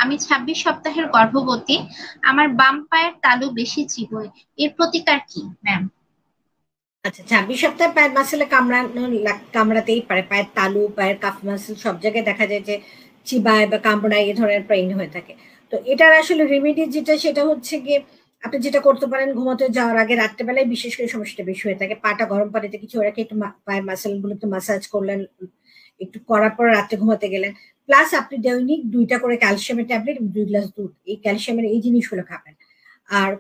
আমি 26 সপ্তাহের গর্ভবতী। আমার বাম পায়ের তালু বেশি চিবোয়। এর প্রতিকার কি ম্যাম? আচ্ছা, 26 সপ্তাহে পায়ের মাসেলে কামড়াতেই পারে। পায়ের তালু, পায়ের কাফ মাসল সব জায়গায় দেখা যায় যে চিবায় বা কামড়ায়, এ ধরনের পেইন হয়ে থাকে। তো এটার আসলে রেমেডি যেটা সেটা হচ্ছে গিয়ে আপনি যেটা করতে পারেন, ঘুমাতে যাওয়ার আগে রাত্রেবেলায় বিশেষ করে সমস্যাটা বেশি হয়ে থাকে। পাটা গরম পানিতে কিছু রেখে একটু পায়ের মাসল গুলো একটু মাসাজ করলেন, একটু করার পর রাত্রে ঘুমাতে গেলেন। প্লাস আপনি দৈনিক 2টা করে ক্যালসিয়ামের ট্যাবলেট এবং 2 গ্লাস দুধ, এই ক্যালসিয়ামের এই জিনিসগুলো খাবেন। আর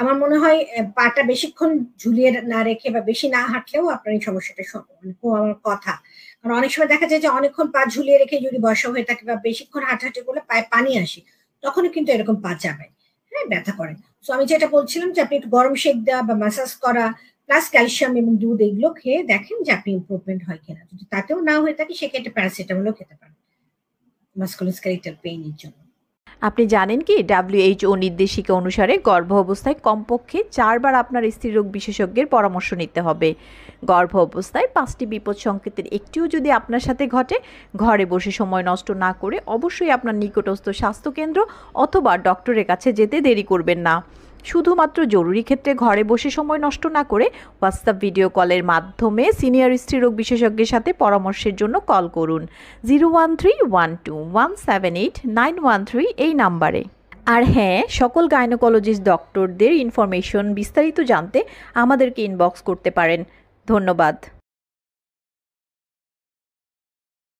আমার মনে হয় পাটা বেশিক্ষণ ঝুলিয়ে না রেখে বা বেশি না হাঁটলেও আপনার এই সমস্যাটা মানে আমার কথা। কারণ অনেক সময় দেখা যায় যে অনেকক্ষণ পা ঝুলিয়ে রেখে যদি বসা হয়ে থাকে বা বেশিক্ষণ হাঁটাহাঁটি করলে পায়ে পানি আসে, তখনও কিন্তু এরকম পা যাবে, হ্যাঁ, ব্যথা করে। তো আমি যেটা বলছিলাম যে আপনি একটু গরম শেক দেওয়া বা ম্যাসাজ করা প্লাস ক্যালসিয়াম এবং দুধ এগুলো খেয়ে দেখেন যে আপনি ইমপ্রুভমেন্ট হয় কিনা। যদি তাতেও না হয়ে থাকে সেক্ষেত্রে প্যারাসিটামলও খেতে পারেন মাস্কুলোস্কেলেটাল পেইনের জন্য। আপনি জানেন কি WHO নির্দেশিকা অনুসারে গর্ভ অবস্থায় কমপক্ষে 4 বার আপনার স্ত্রীরোগ বিশেষজ্ঞের পরামর্শ নিতে হবে। গর্ভ অবস্থায় 5টি বিপদ সংকেতের একটিও যদি আপনার সাথে ঘটে, ঘরে বসে সময় নষ্ট না করে অবশ্যই আপনার নিকটস্থ স্বাস্থ্যকেন্দ্র অথবা ডক্টরের কাছে যেতে দেরি করবেন না। শুধুমাত্র জরুরি ক্ষেত্রে ঘরে বসে সময় নষ্ট না করে হোয়াটসঅ্যাপ ভিডিও কলের মাধ্যমে সিনিয়র স্ত্রীরোগ বিশেষজ্ঞের সাথে পরামর্শের জন্য কল করুন 01312178913 এই নাম্বারে। আর হ্যাঁ, সকল গাইনোকোলজিস্ট ডক্টরদের ইনফরমেশন বিস্তারিত জানতে আমাদেরকে ইনবক্স করতে পারেন। ধন্যবাদ।